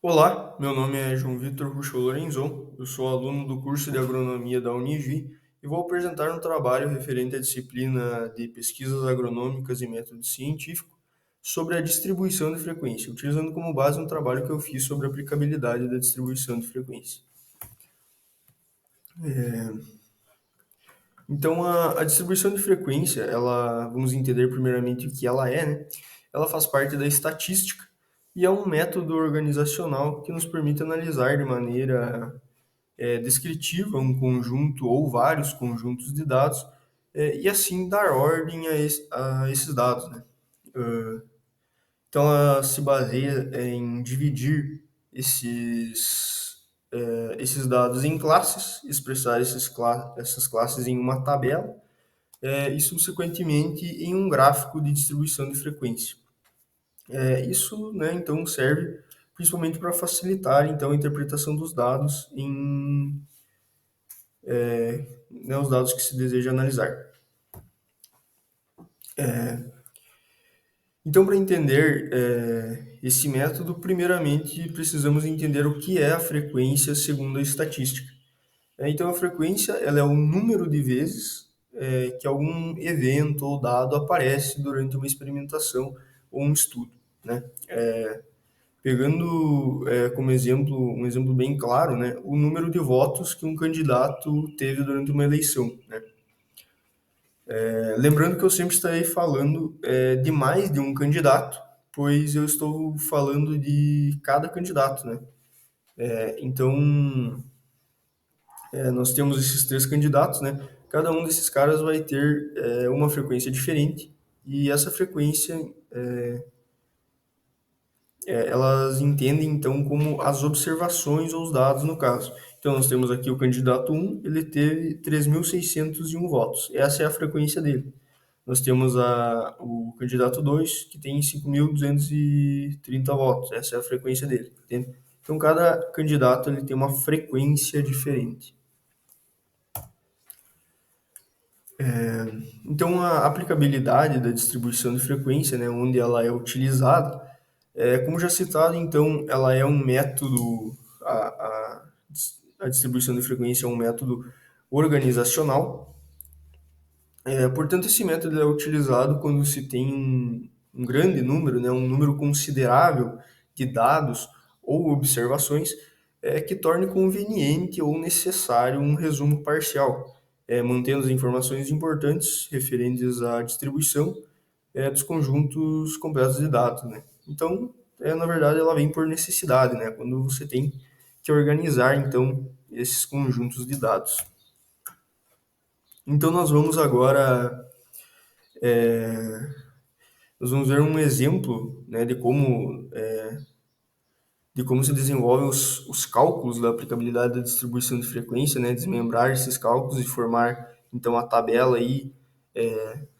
Olá, meu nome é João Vitor Ruschel Lorenzon, eu sou aluno do curso de agronomia da Univi e vou apresentar um trabalho referente à disciplina de pesquisas agronômicas e método científico sobre a distribuição de frequência, utilizando como base um trabalho que eu fiz sobre a aplicabilidade da distribuição de frequência. Então, a distribuição de frequência, vamos entender primeiramente o que ela é, né? Ela faz parte da estatística e é um método organizacional que nos permite analisar de maneira descritiva um conjunto ou vários conjuntos de dados e assim dar ordem a esses dados, né? Ah, então ela se baseia em dividir esses dados em classes, expressar essas classes em uma tabela e subsequentemente em um gráfico de distribuição de frequência. Isso, né, então serve principalmente para facilitar então a interpretação dos dados né, os dados que se deseja analisar. Então, para entender esse método, primeiramente precisamos entender o que é a frequência segundo a estatística. Então, a frequência ela é o número de vezes que algum evento ou dado aparece durante uma experimentação ou um estudo, né? Pegando como exemplo, um exemplo bem claro, né, o número de votos que um candidato teve durante uma eleição, né? Lembrando que eu sempre estarei falando de mais de um candidato, pois eu estou falando de cada candidato, né? Então, nós temos esses três candidatos, né? Cada um desses caras vai ter uma frequência diferente e essa frequência elas entendem então como as observações ou os dados no caso. Então nós temos aqui o candidato um, ele teve 3.601 votos. Essa é a frequência dele. Nós temos o candidato 2 que tem 5.230 votos. Essa é a frequência dele. Entende? Então, cada candidato ele tem uma frequência diferente. Então, a aplicabilidade da distribuição de frequência, né, onde ela é utilizada, como já citado, então, ela é um método, a distribuição de frequência é um método organizacional. Portanto, esse método é utilizado quando se tem um grande número, né, um número considerável de dados ou observações que torne conveniente ou necessário um resumo parcial, mantendo as informações importantes referentes à distribuição dos conjuntos completos de dados, né? Então, na verdade, ela vem por necessidade, né? Quando você tem que organizar, então, esses conjuntos de dados. Então, nós vamos ver um exemplo, né, de como se desenvolvem os cálculos da aplicabilidade da distribuição de frequência, né, desmembrar esses cálculos e formar, então, a tabela e,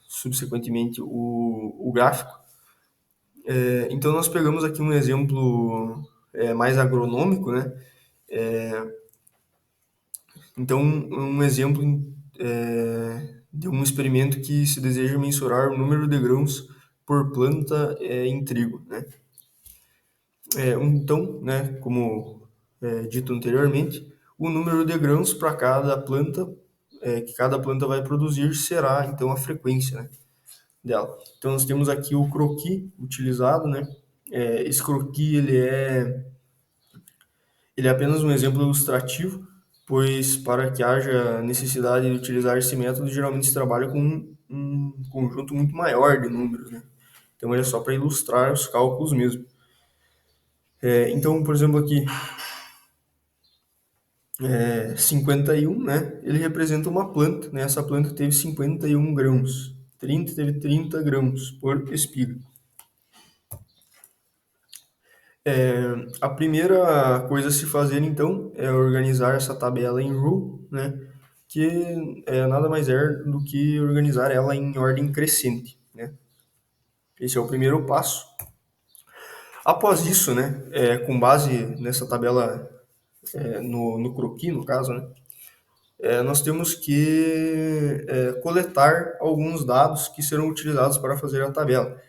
subsequentemente, o gráfico. Então, nós pegamos aqui um exemplo mais agronômico, né? Então, um exemplo de um experimento que se deseja mensurar o número de grãos por planta em trigo, né? Então, né, como dito anteriormente, o número de grãos para cada planta que cada planta vai produzir será então a frequência, né, dela. Então nós temos aqui o croquis utilizado, né? Esse croquis ele é apenas um exemplo ilustrativo, pois para que haja necessidade de utilizar esse método, geralmente se trabalha com um conjunto muito maior de números, né? Então ele é só para ilustrar os cálculos mesmo. Então, por exemplo, aqui 51, né? Ele representa uma planta, né? Essa planta teve 51 grãos. 30 teve 30 grãos por espiga. A primeira coisa a se fazer, então, é organizar essa tabela em row, né? Que nada mais é do que organizar ela em ordem crescente, né? Esse é o primeiro passo. Após isso, né? Com base nessa tabela, no croquis, no caso, né? Nós temos que coletar alguns dados que serão utilizados para fazer a tabela.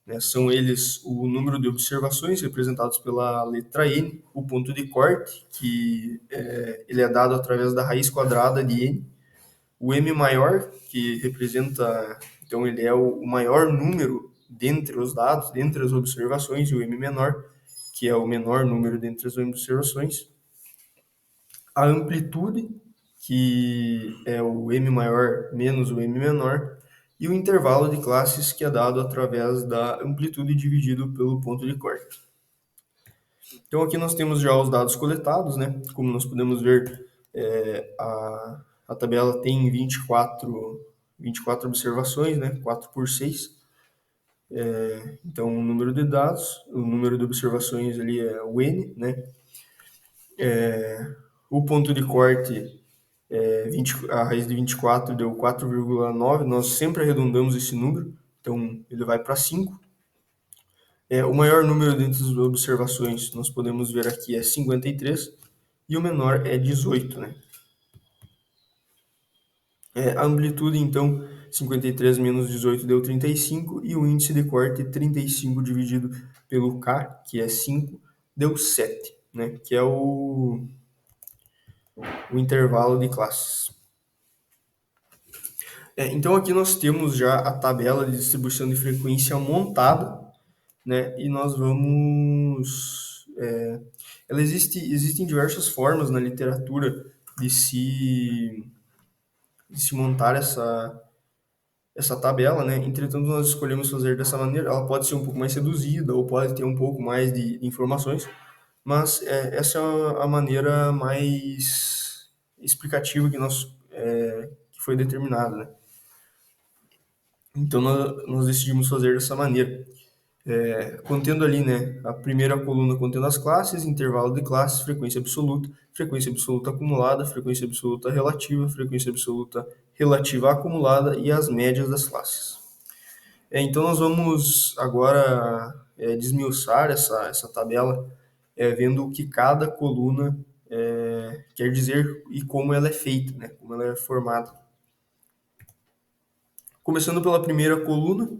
né? São eles o número de observações, representados pela letra N, o ponto de corte, que ele é dado através da raiz quadrada de N, o M maior, que representa, então ele é o maior número dentre os dados, dentre as observações, e o M menor, que é o menor número dentre as observações. A amplitude, que é o M maior menos o M menor, e o intervalo de classes, que é dado através da amplitude dividido pelo ponto de corte. Então aqui nós temos já os dados coletados, né? Como nós podemos ver, a tabela tem 24 observações, né? 4 por 6. Então o número de dados, o número de observações ali é o N, né? O ponto de corte, a raiz de 24 deu 4,9, nós sempre arredondamos esse número, então ele vai para 5. O maior número dentre as observações, nós podemos ver aqui, é 53, e o menor é 18, né? A amplitude, então, 53 menos 18 deu 35, e o índice de corte, 35 dividido pelo K, que é 5, deu 7, né? Que é o intervalo de classes. Então aqui nós temos já a tabela de distribuição de frequência montada, né? E nós vamos... existem diversas formas na literatura de se montar essa tabela, né? Entretanto, nós escolhemos fazer dessa maneira. Ela pode ser um pouco mais reduzida ou pode ter um pouco mais de informações, mas essa é a maneira mais explicativa que foi determinada, né? Então, nós decidimos fazer dessa maneira. Contendo ali, né, a primeira coluna contendo as classes, intervalo de classes, frequência absoluta acumulada, frequência absoluta relativa acumulada e as médias das classes. Então nós vamos agora desmiuçar essa tabela, vendo o que cada coluna quer dizer e como ela é feita, né, como ela é formada. Começando pela primeira coluna,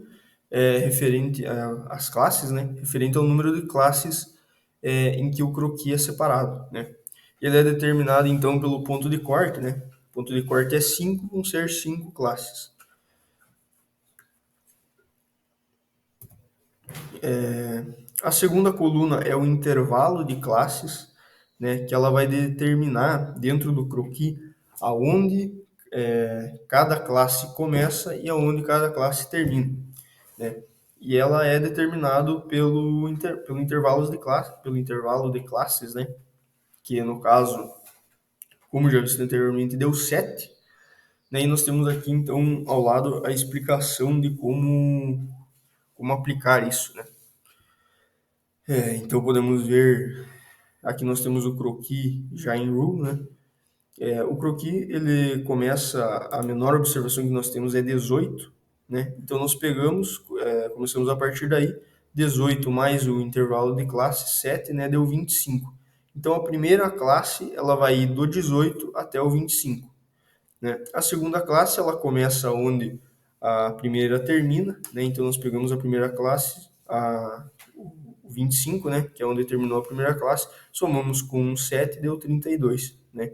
referente às classes, né? Referente ao número de classes em que o croquis é separado, né? Ele é determinado, então, pelo ponto de corte, né? O ponto de corte é 5, vão ser 5 classes. A segunda coluna é o intervalo de classes, né? Que ela vai determinar, dentro do croquis, aonde cada classe começa e aonde cada classe termina, né? E ela é determinado pelo intervalo de classes, né? Que no caso, como já disse anteriormente, deu 7. Né? E nós temos aqui, então, ao lado, a explicação de como aplicar isso, né? Então podemos ver, aqui nós temos o croquis já em rule, né? O croquis, ele começa, a menor observação que nós temos é 18, né? Então nós começamos a partir daí, 18 mais o intervalo de classe, 7, né? Deu 25. Então a primeira classe, ela vai ir do 18 até o 25, né? A segunda classe, ela começa onde a primeira termina, né? Então nós pegamos a primeira classe, o 25, né? Que é onde terminou a primeira classe, somamos com 7, deu 32, né?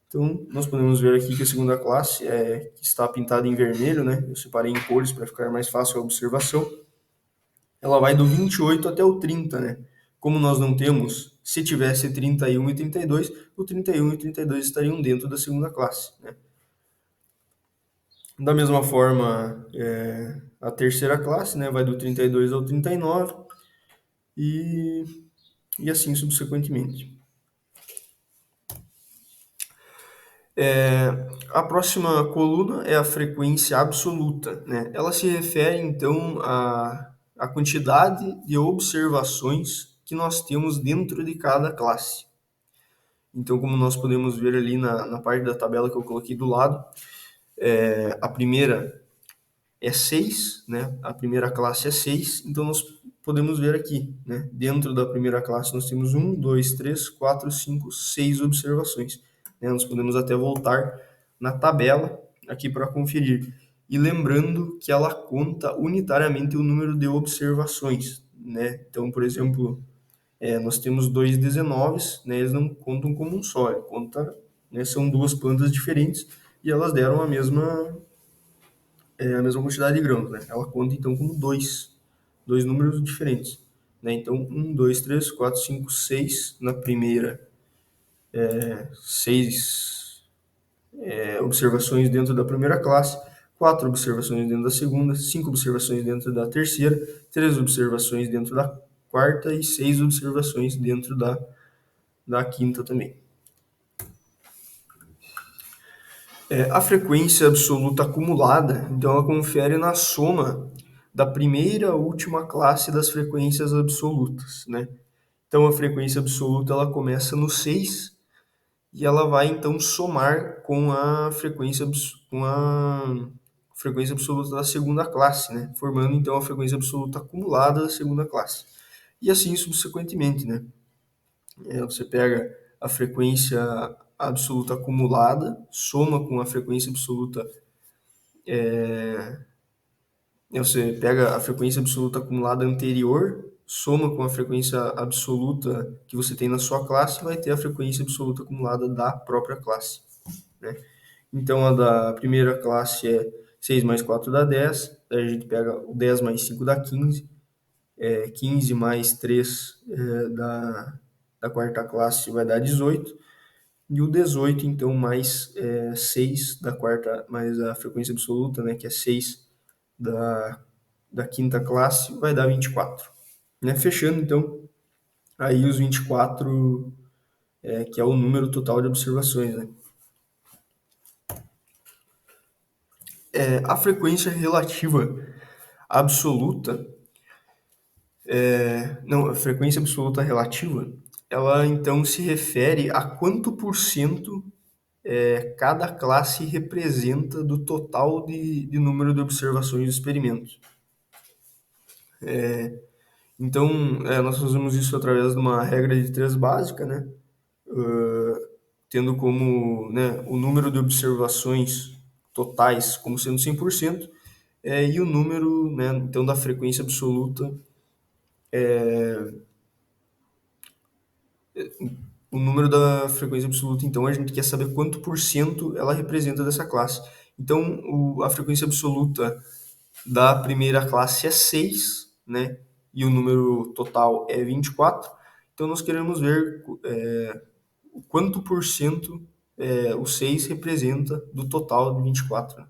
Então, nós podemos ver aqui que a segunda classe que está pintada em vermelho, né? Eu separei em cores para ficar mais fácil a observação. Ela vai do 28 até o 30, né? Como nós não temos, se tivesse 31 e 32, o 31 e 32 estariam dentro da segunda classe, né? Da mesma forma, a terceira classe, né? Vai do 32 ao 39 e assim subsequentemente. A próxima coluna é a frequência absoluta, né? Ela se refere, então, à quantidade de observações que nós temos dentro de cada classe. Então, como nós podemos ver ali na parte da tabela que eu coloquei do lado, a primeira é 6, né? A primeira classe é 6, então nós podemos ver aqui, né? Dentro da primeira classe nós temos 1, 2, 3, 4, 5, 6 observações. Nós podemos até voltar na tabela aqui para conferir. e lembrando que ela conta unitariamente o número de observações, né? Então, por exemplo, nós temos dois 19s, né? Eles não contam como um só, conta, né? São duas plantas diferentes e elas deram a mesma quantidade de grãos, né? Ela conta então como dois números diferentes, né? Então, um, dois, três, quatro, cinco, seis na primeira, seis observações dentro da primeira classe, quatro observações dentro da segunda, cinco observações dentro da terceira, três observações dentro da quarta e seis observações dentro da quinta também. A frequência absoluta acumulada, então ela confere na soma da primeira à última classe das frequências absolutas, né? Então a frequência absoluta ela começa no 6 e ela vai então somar com a frequência absoluta da segunda classe, né? Formando então a frequência absoluta acumulada da segunda classe. E assim subsequentemente, né? Você pega a frequência absoluta acumulada, soma com a frequência absoluta. Você pega a frequência absoluta acumulada anterior, soma com a frequência absoluta que você tem na sua classe e vai ter a frequência absoluta acumulada da própria classe, né? Então, a da primeira classe é 6 mais 4 dá 10, daí a gente pega o 10 mais 5 dá 15, 15 mais 3 da quarta classe vai dar 18, e o 18, então, mais 6 da quarta, mais a frequência absoluta, né, que é 6 da quinta classe, vai dar 24. Né? Fechando, então, aí os 24, que é o número total de observações. Né? A frequência relativa absoluta, não, a frequência absoluta relativa, ela então se refere a quanto por cento cada classe representa do total de número de observações do experimento. Então, nós fazemos isso através de uma regra de três básica, né? Tendo como, né, o número de observações totais como sendo 100%, e o número, né, então, da frequência absoluta, o número da frequência absoluta, então, a gente quer saber quanto por cento ela representa dessa classe. Então, a frequência absoluta da primeira classe é 6, né? E o número total é 24. Então, nós queremos ver o quanto por cento o 6 representa do total de 24. Né?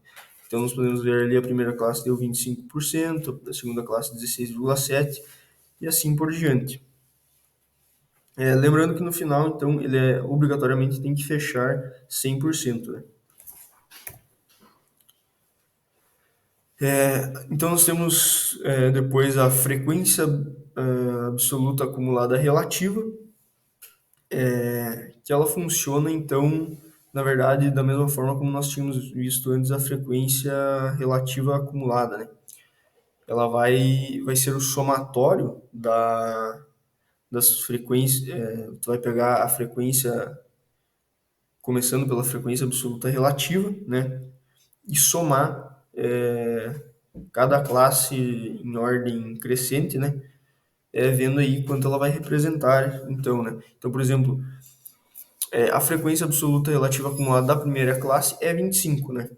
Então, nós podemos ver ali a primeira classe deu 25%, a segunda classe 16,7% e assim por diante. Lembrando que no final, então, ele obrigatoriamente tem que fechar 100%. Né? Então, nós temos depois a frequência absoluta acumulada relativa, que ela funciona, então, na verdade, da mesma forma como nós tínhamos visto antes a frequência relativa acumulada. Né? Ela vai ser o somatório das frequências. Tu vai pegar a frequência, começando pela frequência absoluta relativa, né? E somar cada classe em ordem crescente, né? Vendo aí quanto ela vai representar, então, né? Então, por exemplo, a frequência absoluta relativa acumulada da primeira classe é 25, né?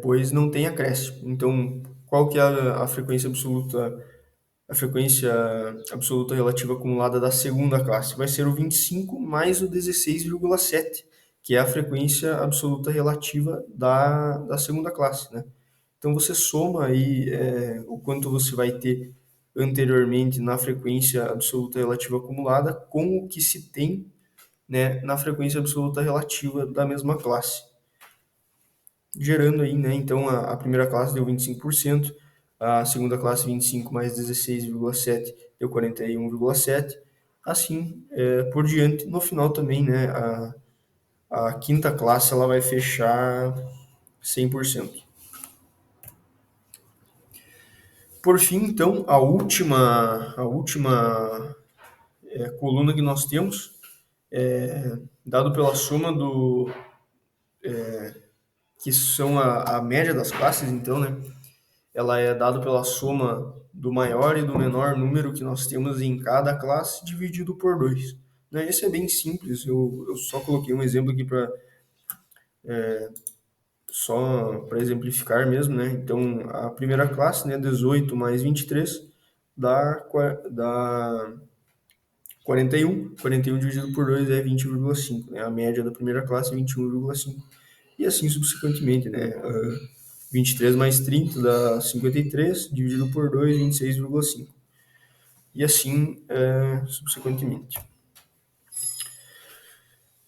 Pois não tem acréscimo. Então, qual que é a frequência absoluta relativa acumulada da segunda classe? Vai ser o 25 mais o 16,7, que é a frequência absoluta relativa da segunda classe, né? Então você soma aí o quanto você vai ter anteriormente na frequência absoluta relativa acumulada com o que se tem, né, na frequência absoluta relativa da mesma classe. Gerando aí, né, então a primeira classe deu 25%, a segunda classe 25 mais 16,7 deu 41,7, assim por diante. No final também, né, a quinta classe ela vai fechar 100%. Por fim, então, a última coluna que nós temos, dado pela soma que são a média das classes, então, né? Ela é dada pela soma do maior e do menor número que nós temos em cada classe dividido por 2. Né? Esse é bem simples, eu só coloquei um exemplo aqui para só para exemplificar mesmo, né? Então, a primeira classe, né, 18 mais 23 dá 41. 41 dividido por 2 é 20,5, né? A média da primeira classe é 21,5. E assim subsequentemente, né? 23 mais 30 dá 53, dividido por 2, 26,5. E assim subsequentemente.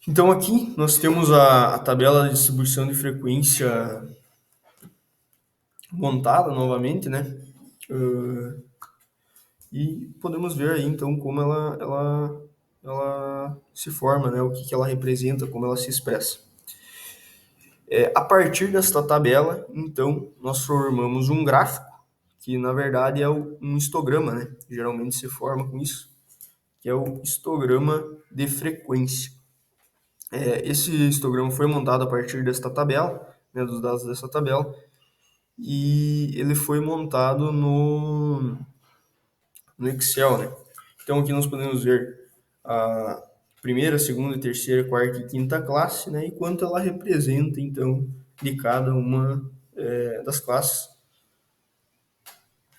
Então aqui nós temos a tabela de distribuição de frequência montada novamente, né? E podemos ver aí então como ela se forma, né? O que ela representa, como ela se expressa. A partir desta tabela, então, nós formamos um gráfico, que na verdade é um histograma, né? Geralmente se forma com isso, que é o histograma de frequência. Esse histograma foi montado a partir desta tabela, né, dos dados dessa tabela, e ele foi montado no Excel, né? Então aqui nós podemos ver a primeira, segunda, terceira, quarta e quinta classe, né? E quanto ela representa, então, de cada uma das classes.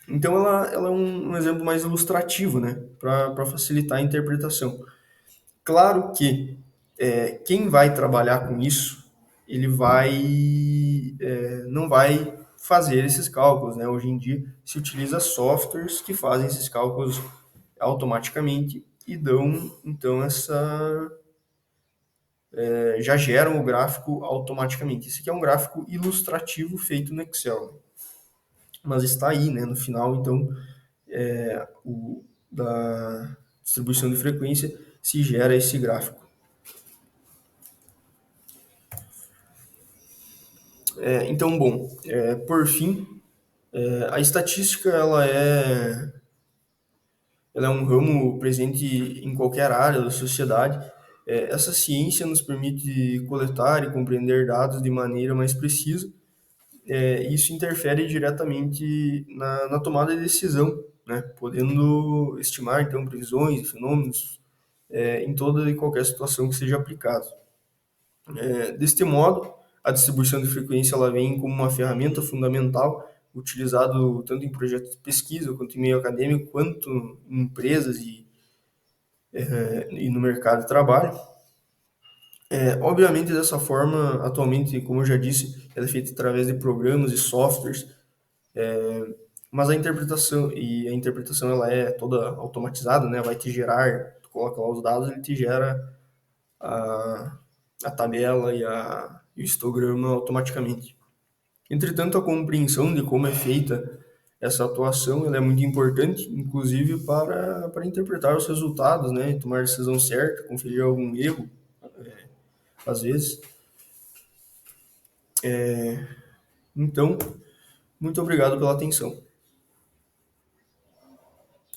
Então ela é um exemplo mais ilustrativo, né? Para facilitar a interpretação. Claro que quem vai trabalhar com isso, ele não vai fazer esses cálculos, né? Hoje em dia se utiliza softwares que fazem esses cálculos automaticamente e dão, então, já geram o gráfico automaticamente. Esse aqui é um gráfico ilustrativo feito no Excel, mas está aí, né? No final, então, da distribuição de frequência se gera esse gráfico. Então, bom, por fim, a estatística ela é um ramo presente em qualquer área da sociedade. Essa ciência nos permite coletar e compreender dados de maneira mais precisa. Isso interfere diretamente na tomada de decisão, né? Podendo estimar, então, previsões e fenômenos em toda e qualquer situação que seja aplicado. Deste modo, a distribuição de frequência ela vem como uma ferramenta fundamental, utilizado tanto em projetos de pesquisa, quanto em meio acadêmico, quanto em empresas e no mercado de trabalho. Obviamente, dessa forma, atualmente, como eu já disse, ela é feita através de programas e softwares, mas a interpretação ela é toda automatizada, né? Vai te gerar, tu coloca lá os dados, ele te gera a, a tabela e o histograma automaticamente. Entretanto, a compreensão de como é feita essa atuação ela é muito importante, inclusive para interpretar os resultados, né? E tomar a decisão certa, conferir algum erro, às vezes. Então, muito obrigado pela atenção.